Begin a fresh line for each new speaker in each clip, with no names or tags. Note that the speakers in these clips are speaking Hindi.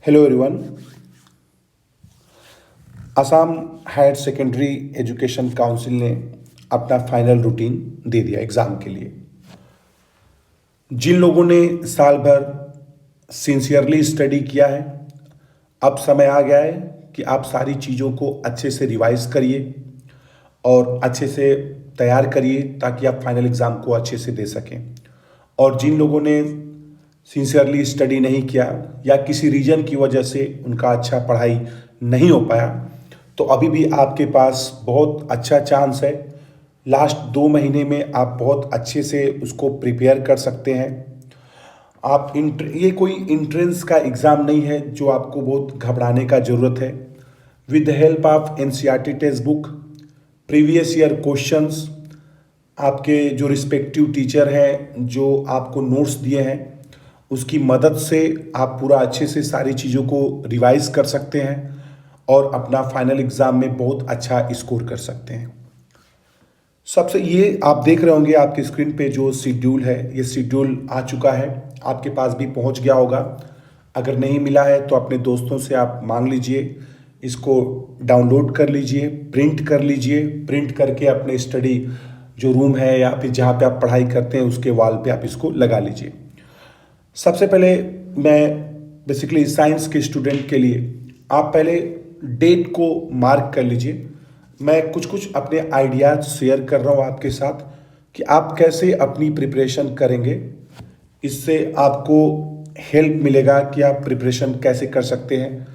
Hello everyone. Assam higher secondary education council ने अपना फाइनल रूटीन दे दिया एग्ज़ाम के लिए। जिन लोगों ने साल भर सिंसियरली स्टडी किया है, अब समय आ गया है कि आप सारी चीज़ों को अच्छे से रिवाइज करिए और अच्छे से तैयार करिए ताकि आप फाइनल एग्ज़ाम को अच्छे से दे सकें। और जिन लोगों ने सिंसियरली स्टडी नहीं किया या किसी रीजन की वजह से उनका अच्छा पढ़ाई नहीं हो पाया, तो अभी भी आपके पास बहुत अच्छा चांस है। लास्ट 2 महीने में आप बहुत अच्छे से उसको प्रिपेयर कर सकते हैं। आप ये कोई इंट्रेंस का एग्ज़ाम नहीं है जो आपको बहुत घबराने का ज़रूरत है। With the help of NCERT text book, previous year questions, आपके जो रिस्पेक्टिव टीचर हैं जो आपको नोट्स दिए हैं, उसकी मदद से आप पूरा अच्छे से सारी चीज़ों को रिवाइज कर सकते हैं और अपना फाइनल एग्ज़ाम में बहुत अच्छा स्कोर कर सकते हैं। सबसे ये आप देख रहे होंगे आपके स्क्रीन पे जो शेड्यूल है, ये शेड्यूल आ चुका है, आपके पास भी पहुंच गया होगा। अगर नहीं मिला है तो अपने दोस्तों से आप मांग लीजिए, इसको डाउनलोड कर लीजिए, प्रिंट कर लीजिए। प्रिंट करके अपने स्टडी जो रूम है या फिर जहाँ पे आप पढ़ाई करते हैं उसके वॉल पे आप इसको लगा लीजिए। सबसे पहले मैं बेसिकली साइंस के स्टूडेंट के लिए आप पहले डेट को मार्क कर लीजिए। मैं कुछ कुछ अपने आइडियाज़ शेयर कर रहा हूँ आपके साथ कि आप कैसे अपनी प्रिपरेशन करेंगे। इससे आपको हेल्प मिलेगा कि आप प्रिपरेशन कैसे कर सकते हैं,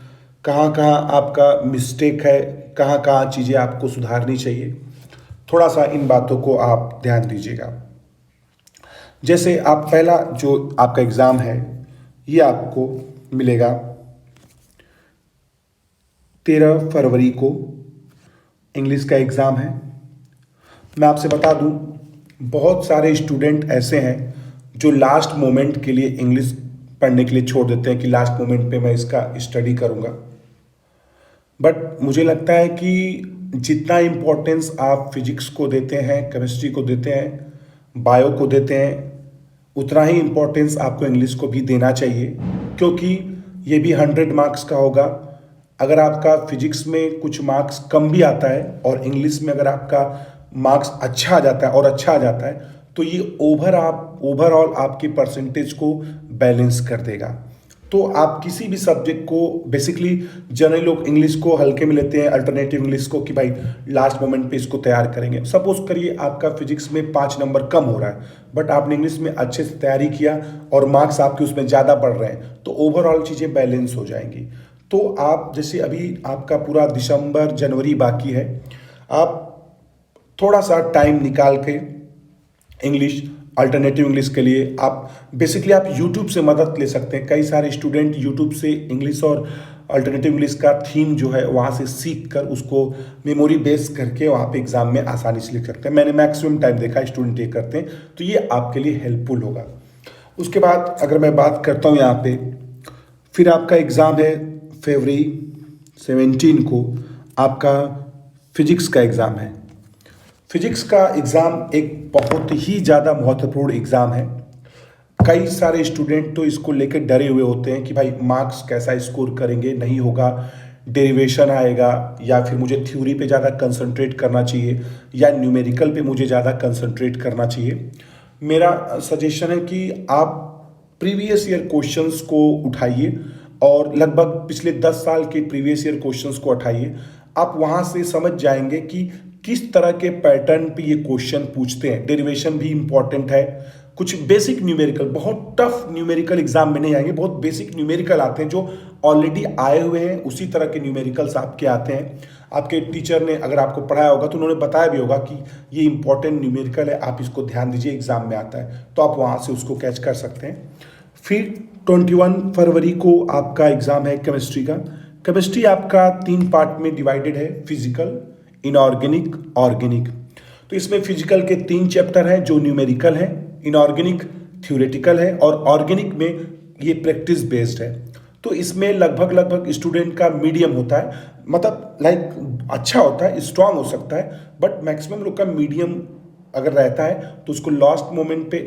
कहाँ कहाँ आपका मिस्टेक है, कहाँ कहाँ चीज़ें आपको सुधारनी चाहिए। थोड़ा सा इन बातों को आप ध्यान दीजिएगा। जैसे आप पहला जो आपका एग्ज़ाम है ये आपको मिलेगा 13 फरवरी को, इंग्लिश का एग्ज़ाम है। मैं आपसे बता दूं, बहुत सारे स्टूडेंट ऐसे हैं जो लास्ट मोमेंट के लिए इंग्लिश पढ़ने के लिए छोड़ देते हैं कि लास्ट मोमेंट पे मैं इसका स्टडी करूंगा। बट मुझे लगता है कि जितना इम्पोर्टेंस आप फिजिक्स को देते हैं, केमिस्ट्री को देते हैं, बायो को देते हैं, उतना ही इम्पोर्टेंस आपको इंग्लिश को भी देना चाहिए, क्योंकि ये भी 100 मार्क्स का होगा। अगर आपका फिजिक्स में कुछ मार्क्स कम भी आता है और इंग्लिश में अगर आपका मार्क्स अच्छा आ जाता है और अच्छा आ जाता है, तो ये ओवरऑल आपकी परसेंटेज को बैलेंस कर देगा। तो आप किसी भी सब्जेक्ट को, बेसिकली जनरली लोग इंग्लिश को हल्के में लेते हैं, अल्टरनेटिव इंग्लिश को, कि भाई लास्ट मोमेंट पे इसको तैयार करेंगे। सपोज करिए आपका फिजिक्स में 5 नंबर कम हो रहा है, बट आपने इंग्लिश में अच्छे से तैयारी किया और मार्क्स आपके उसमें ज़्यादा बढ़ रहे हैं, तो ओवरऑल चीज़ें बैलेंस हो जाएंगी। तो आप जैसे अभी आपका पूरा दिसंबर जनवरी बाकी है, आप थोड़ा सा टाइम निकाल के इंग्लिश, अल्टरनेटिव इंग्लिश के लिए आप बेसिकली आप यूट्यूब से मदद ले सकते हैं। कई सारे स्टूडेंट यूट्यूब से इंग्लिश और अल्टरनेटिव इंग्लिश का थीम जो है वहाँ से सीख कर उसको मेमोरी बेस करके वहाँ पे एग्ज़ाम में आसानी से लिख सकते हैं। मैंने मैक्सिमम टाइम देखा स्टूडेंट ये करते हैं, तो ये आपके लिए हेल्पफुल होगा। उसके बाद अगर मैं बात करता हूँ यहाँ पे, फिर आपका एग्ज़ाम है फरवरी 17 को, आपका फिजिक्स का एग्ज़ाम है। फिजिक्स का एग्ज़ाम एक बहुत ही ज़्यादा महत्वपूर्ण एग्ज़ाम है। कई सारे स्टूडेंट तो इसको लेकर डरे हुए होते हैं कि भाई मार्क्स कैसा स्कोर करेंगे, नहीं होगा, डेरिवेशन आएगा, या फिर मुझे थ्योरी पे ज़्यादा कंसंट्रेट करना चाहिए या न्यूमेरिकल पे मुझे ज़्यादा कंसंट्रेट करना चाहिए। मेरा सजेशन है कि आप प्रीवियस ईयर क्वेश्चंस को उठाइए और लगभग पिछले 10 साल के प्रीवियस ईयर क्वेश्चंस को उठाइए। आप वहाँ से समझ जाएंगे कि किस तरह के पैटर्न पे ये क्वेश्चन पूछते हैं। डेरिवेशन भी इंपॉर्टेंट है, कुछ बेसिक न्यूमेरिकल, बहुत टफ न्यूमेरिकल एग्जाम में नहीं आएंगे, बहुत बेसिक न्यूमेरिकल आते हैं जो ऑलरेडी आए हुए हैं, उसी तरह के न्यूमेरिकल्स आपके आते हैं। आपके टीचर ने अगर आपको पढ़ाया होगा तो उन्होंने बताया भी होगा कि ये इंपॉर्टेंट न्यूमेरिकल है, आप इसको ध्यान दीजिए, एग्जाम में आता है, तो आप वहाँ से उसको कैच कर सकते हैं। फिर 21 फरवरी को आपका एग्जाम है केमिस्ट्री का। केमिस्ट्री आपका 3 पार्ट में डिवाइडेड है, फिजिकल, इनऑर्गेनिक, ऑर्गेनिक। तो इसमें फिजिकल के 3 चैप्टर हैं जो न्यूमेरिकल हैं, इनऑर्गेनिक थ्योरेटिकल है और ऑर्गेनिक में ये प्रैक्टिस बेस्ड है। तो इसमें लगभग स्टूडेंट का मीडियम होता है, मतलब लाइक अच्छा होता है, स्ट्रांग हो सकता है, बट मैक्सिमम लोग का मीडियम अगर रहता है तो उसको लास्ट मोमेंट पे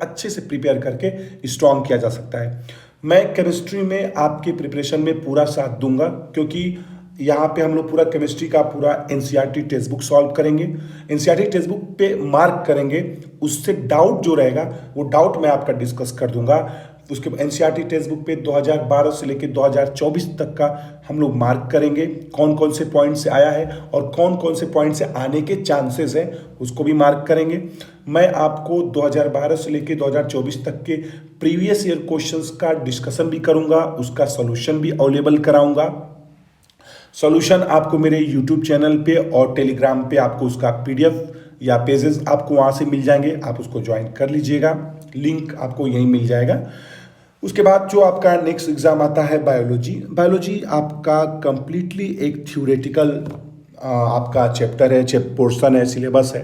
अच्छे से प्रिपेयर करके स्ट्रांग किया जा सकता है। मैं केमिस्ट्री में आपके प्रिपरेशन में पूरा साथ दूंगा, क्योंकि यहाँ पे हम लोग पूरा केमिस्ट्री का पूरा एनसीईआरटी टेक्स्ट बुक सॉल्व करेंगे, एनसीईआरटी टेक्स्ट बुक पे मार्क करेंगे, उससे डाउट जो रहेगा वो डाउट मैं आपका डिस्कस कर दूंगा। उसके एनसीईआरटी टेक्स्ट बुक पे 2012 से लेकर 2024 तक का हम लोग मार्क करेंगे, कौन कौन से पॉइंट से आया है और कौन कौन से पॉइंट से आने के चांसेस हैं उसको भी मार्क करेंगे। मैं आपको 2012 से लेकर 2024 तक के प्रीवियस ईयर क्वेश्चंस का डिस्कशन भी करूंगा, उसका सोल्यूशन भी अवेलेबल कराऊंगा। सॉल्यूशन आपको मेरे यूट्यूब चैनल पे और टेलीग्राम पे आपको उसका पीडीएफ या पेजेस आपको वहाँ से मिल जाएंगे, आप उसको ज्वाइन कर लीजिएगा, लिंक आपको यहीं मिल जाएगा। उसके बाद जो आपका नेक्स्ट एग्जाम आता है बायोलॉजी। बायोलॉजी आपका कंप्लीटली एक थ्योरेटिकल आपका चैप्टर है, पोर्शन है, सिलेबस है,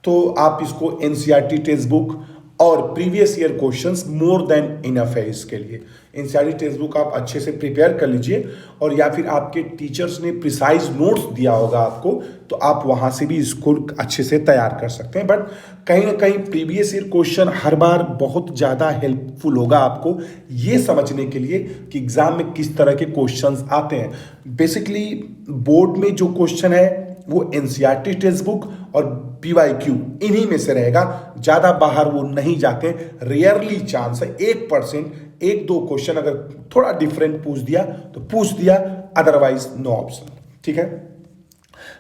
तो आप इसको एनसीईआरटी टेक्स्ट बुक और previous year questions more than enough है इसके लिए। एनसीईआरटी टेक्स्ट बुक आप अच्छे से प्रिपेयर कर लीजिए, और या फिर आपके टीचर्स ने प्रिसाइज नोट्स दिया होगा आपको, तो आप वहाँ से भी इसको अच्छे से तैयार कर सकते हैं। बट कहीं ना कहीं प्रीवियस ईयर क्वेश्चन हर बार बहुत ज़्यादा हेल्पफुल होगा आपको ये समझने के लिए कि एग्ज़ाम में किस तरह के क्वेश्चंस आते हैं। बेसिकली बोर्ड में जो क्वेश्चन है वो एनसीईआरटी टेक्स्ट बुक और पीवाईक्यू इन्हीं में से रहेगा, ज़्यादा बाहर वो नहीं जाते। रेयरली चांस है 1%, एक दो क्वेश्चन अगर थोड़ा डिफरेंट पूछ दिया तो पूछ दिया, अदरवाइज नो ऑप्शन। ठीक है,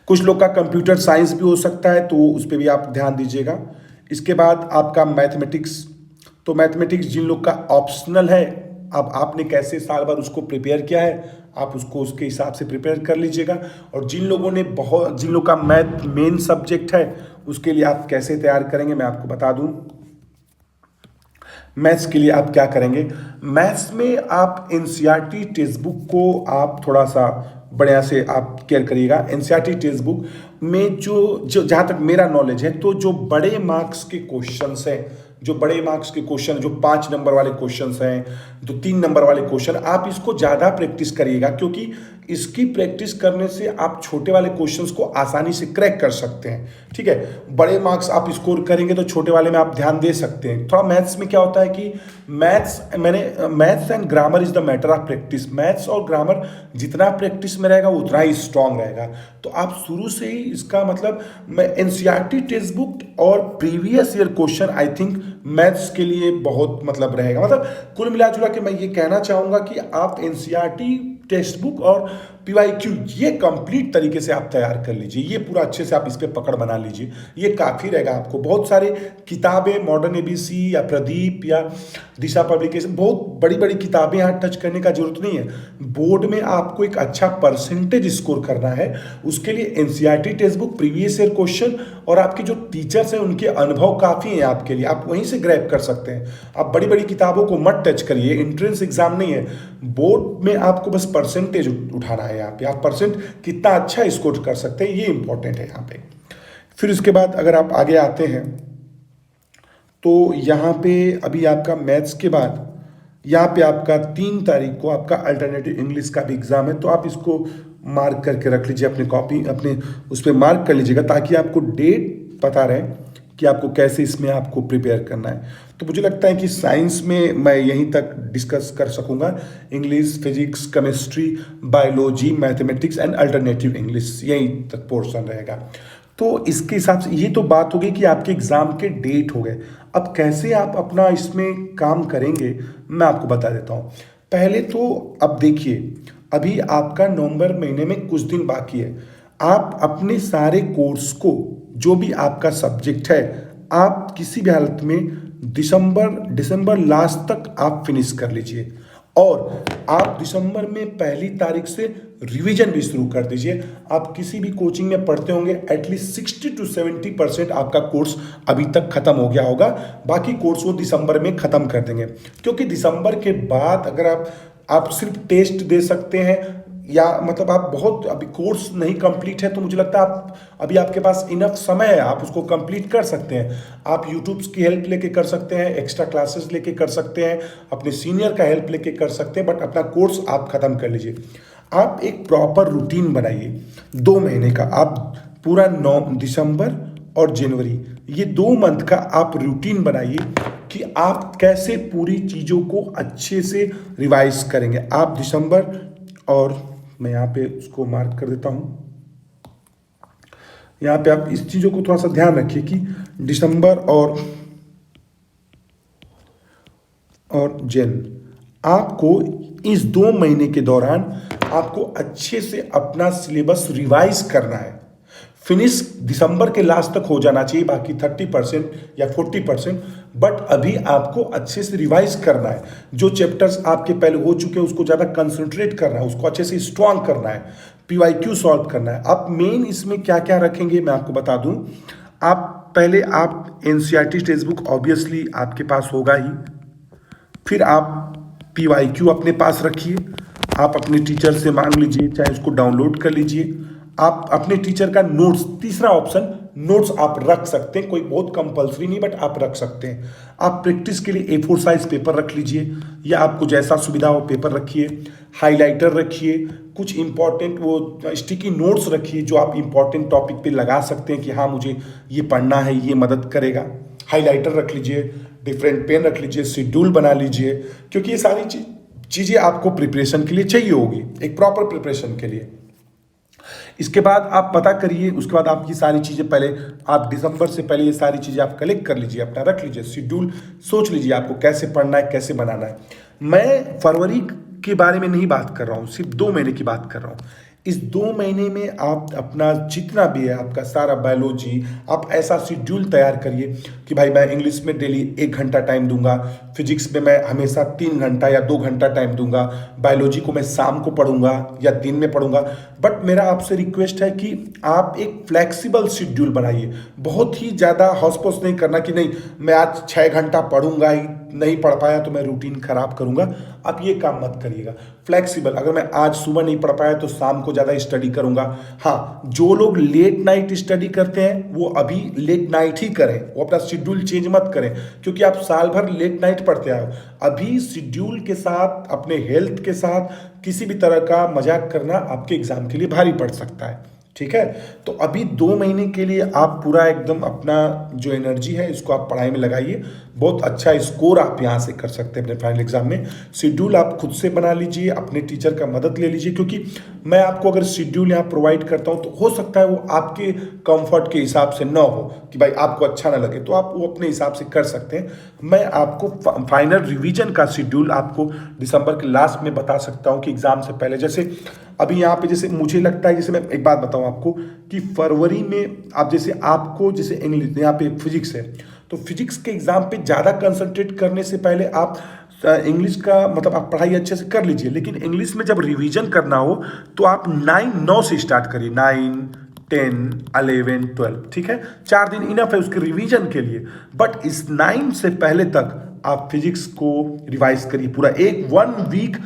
कुछ लोग का कंप्यूटर साइंस भी हो सकता है, तो उस पर भी आप ध्यान दीजिएगा। इसके बाद आपका मैथमेटिक्स, तो मैथमेटिक्स जिन लोग का ऑप्शनल है, अब आपने कैसे साल भर उसको प्रिपेयर किया है, आप उसको उसके हिसाब से प्रिपेयर कर लीजिएगा। और जिन लोग का मैथ मेन सब्जेक्ट है, उसके लिए आप कैसे तैयार करेंगे मैं आपको बता दूं। मैथ्स के लिए आप क्या करेंगे, मैथ्स में आप एनसीईआरटी टेक्स्ट बुक को आप थोड़ा सा बढ़िया से आप केयर करिएगा। एनसीईआरटी टेक्स्ट बुक में जो जहाँ तक मेरा नॉलेज है, तो जो बड़े मार्क्स के क्वेश्चंस हैं, जो बड़े मार्क्स के क्वेश्चन, जो 5 नंबर वाले क्वेश्चंस हैं, जो 3 नंबर वाले क्वेश्चन, आप इसको ज़्यादा प्रैक्टिस करिएगा, क्योंकि इसकी प्रैक्टिस करने से आप छोटे वाले क्वेश्चंस को आसानी से क्रैक कर सकते हैं। ठीक है, बड़े मार्क्स आप स्कोर करेंगे तो छोटे वाले में आप ध्यान दे सकते हैं। थोड़ा मैथ्स में क्या होता है कि maths and grammar is the matter of practice. Maths और ग्रामर जितना प्रैक्टिस में रहेगा उतना ही स्ट्रांग रहेगा। तो आप शुरू से ही इसका मतलब एनसीईआरटी टेक्स्ट बुक और previous year question I think maths के लिए बहुत मतलब रहेगा। मतलब कुल मिला जुला के मैं ये कहना चाहूँगा कि आप एनसीईआरटी टेक्स्ट बुक और पीवाईक्यू ये कंप्लीट तरीके से आप तैयार कर लीजिए, ये पूरा अच्छे से आप इस पे पकड़ बना लीजिए, ये काफ़ी रहेगा आपको। बहुत सारे किताबें, मॉडर्न एबीसी या प्रदीप या दिशा पब्लिकेशन, बहुत बड़ी बड़ी किताबें यहाँ टच करने का जरूरत नहीं है। बोर्ड में आपको एक अच्छा परसेंटेज स्कोर करना है, उसके लिए NCERT text book, previous year question और आपके जो टीचर्स हैं उनके अनुभव काफ़ी हैं आपके लिए, आप वहीं से ग्रैब कर सकते हैं। आप बड़ी बड़ी किताबों को मत टच करिए, एंट्रेंस एग्जाम नहीं है, बोर्ड में आपको बस परसेंटेज उठाना है। यहाँ पे आप परसेंट कितना अच्छा स्कोर कर सकते हैं, ये इंपॉर्टेंट है यहाँ पे। फिर उसके बाद अगर आप आगे आते हैं तो यहाँ पे अभी आपका मैथ्स के बाद यहाँ पे आपका 3 तारीख को आपका अल्टरनेटिव इंग्लिश का भी एग्जाम है, तो आप इसको मार्क करके रख लीजिए अपने कॉपी, अपने उस पर मार्क कर लीजिएगा, ताकि आपको डेट पता रहे कि आपको कैसे इसमें आपको प्रिपेयर करना है। तो मुझे लगता है कि साइंस में मैं यहीं तक डिस्कस कर सकूंगा, English, physics, chemistry, biology, mathematics and alternative English, यहीं तक पोर्शन रहेगा। तो इसके हिसाब से ये तो बात हो गई कि आपके एग्ज़ाम के डेट हो गए। अब कैसे आप अपना इसमें काम करेंगे मैं आपको बता देता हूँ। पहले तो अब देखिए, अभी आपका नवंबर महीने में कुछ दिन बाकी है, आप अपने सारे कोर्स को, जो भी आपका सब्जेक्ट है, आप किसी भी हालत में दिसंबर लास्ट तक आप फिनिश कर लीजिए, और आप दिसंबर में 1 तारीख से रिवीजन भी शुरू कर दीजिए। आप किसी भी कोचिंग में पढ़ते होंगे, एटलीस्ट 60 to 70% आपका कोर्स अभी तक खत्म हो गया होगा, बाकी कोर्स वो दिसंबर में खत्म कर देंगे। क्योंकि दिसंबर के बाद अगर आप सिर्फ टेस्ट दे सकते हैं, या मतलब आप बहुत अभी कोर्स नहीं कंप्लीट है, तो मुझे लगता है आप अभी आपके पास इनफ समय है, आप उसको कंप्लीट कर सकते हैं। आप यूट्यूब की हेल्प लेके कर सकते हैं, एक्स्ट्रा क्लासेस लेके कर सकते हैं, अपने सीनियर का हेल्प लेके कर सकते हैं, बट अपना कोर्स आप खत्म कर लीजिए। आप एक प्रॉपर रूटीन बनाइए 2 महीने का, आप पूरा दिसंबर और जनवरी, ये 2 मंथ का आप रूटीन बनाइए। कि आप कैसे पूरी चीज़ों को अच्छे से रिवाइज करेंगे। आप दिसंबर, और मैं यहाँ पे उसको मार्क कर देता हूँ, यहाँ पे आप इस चीज़ों को थोड़ा सा ध्यान रखिए कि दिसंबर और जन, आपको इस 2 महीने के दौरान आपको अच्छे से अपना सिलेबस रिवाइज करना है। फिनिश दिसंबर के लास्ट तक हो जाना चाहिए, बाकी 30% या 40%, बट अभी आपको अच्छे से रिवाइज करना है। जो चैप्टर्स आपके पहले हो चुके हैं उसको ज़्यादा कंसंट्रेट करना है, उसको अच्छे से स्ट्रांग करना है, PYQ सॉल्व करना है। आप मेन इसमें क्या क्या रखेंगे मैं आपको बता दूं। आप पहले आप NCERT टेक्स्ट बुक ऑब्वियसली आपके पास होगा ही, फिर आप PYQ अपने पास रखिए, आप अपने टीचर से मांग लीजिए, चाहे उसको डाउनलोड कर लीजिए। आप अपने टीचर का नोट्स, तीसरा ऑप्शन नोट्स आप रख सकते हैं, कोई बहुत कंपलसरी नहीं, बट आप रख सकते हैं। आप प्रैक्टिस के लिए A4 साइज पेपर रख लीजिए, या आपको जैसा सुविधा हो पेपर रखिए, हाइलाइटर रखिए, कुछ इंपॉर्टेंट वो स्टिकी नोट्स रखिए जो आप इंपॉर्टेंट टॉपिक पे लगा सकते हैं कि हाँ मुझे ये पढ़ना है, ये मदद करेगा। हाइलाइटर रख लीजिए, डिफरेंट पेन रख लीजिए, शेड्यूल बना लीजिए, क्योंकि ये सारी चीज़ें आपको प्रिपरेशन के लिए चाहिए होगी, एक प्रॉपर प्रिपरेशन के लिए। इसके बाद आप पता करिए, उसके बाद आप ये सारी चीज़ें पहले आप दिसंबर से पहले ये सारी चीज़ें आप कलेक्ट कर लीजिए, अपना रख लीजिए, शेड्यूल सोच लीजिए आपको कैसे पढ़ना है, कैसे बनाना है। मैं फरवरी के बारे में नहीं बात कर रहा हूँ, सिर्फ 2 महीने की बात कर रहा हूँ। इस 2 महीने में आप अपना जितना भी है आपका सारा बायोलॉजी, आप ऐसा शेड्यूल तैयार करिए कि भाई मैं इंग्लिश में डेली 1 घंटा टाइम दूंगा, फिजिक्स में मैं हमेशा 3 घंटा या 2 घंटा टाइम दूंगा, बायोलॉजी को मैं शाम को पढ़ूंगा या दिन में पढ़ूंगा। बट मेरा आपसे रिक्वेस्ट है कि आप एक फ्लेक्सिबल शेड्यूल बनाइए, बहुत ही ज़्यादा हौस-पौस नहीं करना कि नहीं मैं आज 6 घंटा पढ़ूंगा ही, नहीं पढ़ पाया तो मैं रूटीन खराब करूंगा। आप ये काम मत करिएगा, फ्लेक्सिबल। अगर मैं आज सुबह नहीं पढ़ पाया तो शाम को ज़्यादा स्टडी करूंगा। हाँ, जो लोग लेट नाइट स्टडी करते हैं वो अभी लेट नाइट ही करें, वो अपना शेड्यूल चेंज मत करें, क्योंकि आप साल भर लेट नाइट पढ़ते आए हो। अभी शेड्यूल के साथ, अपने हेल्थ के साथ किसी भी तरह का मजाक करना आपके एग्जाम के लिए भारी पड़ सकता है, ठीक है। तो अभी 2 महीने के लिए आप पूरा एकदम अपना जो एनर्जी है इसको आप पढ़ाई में लगाइए, बहुत अच्छा स्कोर आप यहाँ से कर सकते हैं अपने फाइनल एग्जाम में। शेड्यूल आप खुद से बना लीजिए, अपने टीचर का मदद ले लीजिए, क्योंकि मैं आपको अगर शेड्यूल यहाँ प्रोवाइड करता हूँ तो हो सकता है वो आपके कंफर्ट के हिसाब से ना हो, कि भाई आपको अच्छा ना लगे, तो आप वो अपने हिसाब से कर सकते हैं। मैं आपको फाइनल रिवीजन का शेड्यूल आपको दिसंबर के लास्ट में बता सकता हूँ कि एग्जाम से पहले। जैसे अभी यहाँ पे जैसे मुझे लगता है, जैसे मैं एक बात बताऊँ आपको कि फरवरी में आप जैसे आपको जैसे इंग्लिश यहाँ पे फिजिक्स है, तो फिजिक्स के एग्जाम पे ज़्यादा कंसंट्रेट करने से पहले आप इंग्लिश का मतलब आप पढ़ाई अच्छे से कर लीजिए, लेकिन इंग्लिश में जब रिवीजन करना हो तो आप 9 से स्टार्ट करिए, 9, 10, 11, 12, ठीक है। 4 दिन इनफ है उसके रिवीजन के लिए, बट इस 9 से पहले तक आप फिजिक्स को रिवाइज करिए, पूरा 1 वीक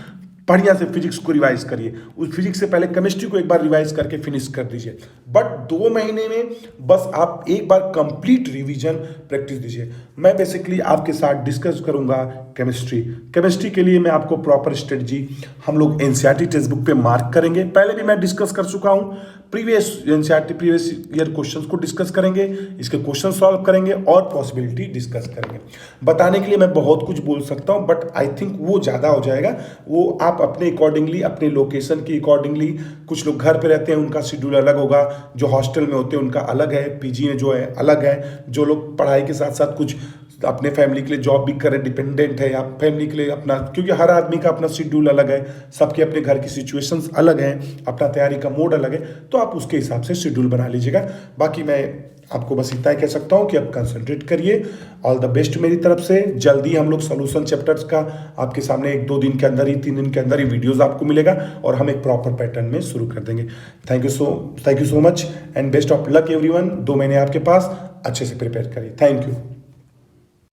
बढ़िया से फिजिक्स को रिवाइज करिए। उस फिजिक्स से पहले केमिस्ट्री को एक बार रिवाइज करके फिनिश कर दीजिए, बट 2 महीने में बस आप एक बार कंप्लीट रिवीजन प्रैक्टिस दीजिए। मैं बेसिकली आपके साथ डिस्कस करूंगा केमिस्ट्री के लिए मैं आपको प्रॉपर स्ट्रेटजी हम लोग NCERT टेक्स्ट बुक पे मार्क करेंगे। पहले भी मैं डिस्कस कर चुका हूं, प्रीवियस ईयर क्वेश्चंस को डिस्कस करेंगे, इसके क्वेश्चन सॉल्व करेंगे और पॉसिबिलिटी डिस्कस करेंगे। बताने के लिए मैं बहुत कुछ बोल सकता हूं, बट आई थिंक वो ज़्यादा हो जाएगा। वो आप अपने अकॉर्डिंगली, अपने लोकेशन की अकॉर्डिंगली, कुछ लोग घर पे रहते हैं उनका शेड्यूल अलग होगा, जो हॉस्टल में होते हैं उनका अलग है, PG में जो है अलग है, जो लोग पढ़ाई के साथ साथ कुछ अपने फैमिली के लिए जॉब भी करें, डिपेंडेंट है, या फैमिली के लिए अपना, क्योंकि हर आदमी का अपना शेड्यूल अलग है, सबके अपने घर की सिचुएशंस अलग हैं, अपना तैयारी का मोड अलग है, तो आप उसके हिसाब से शेड्यूल बना लीजिएगा। बाकी मैं आपको बस इतना ही कह सकता हूँ कि आप कंसंट्रेट करिए। ऑल द बेस्ट मेरी तरफ से। जल्दी हम लोग सोल्यूशन चैप्टर्स का आपके सामने 1-2 दिन के अंदर ही, 3 दिन के अंदर ही वीडियोस आपको मिलेगा और हम एक प्रॉपर पैटर्न में शुरू कर देंगे। Thank you so much and best of luck everyone. 2 महीने आपके पास, अच्छे से प्रिपेयर करिए। Thank you.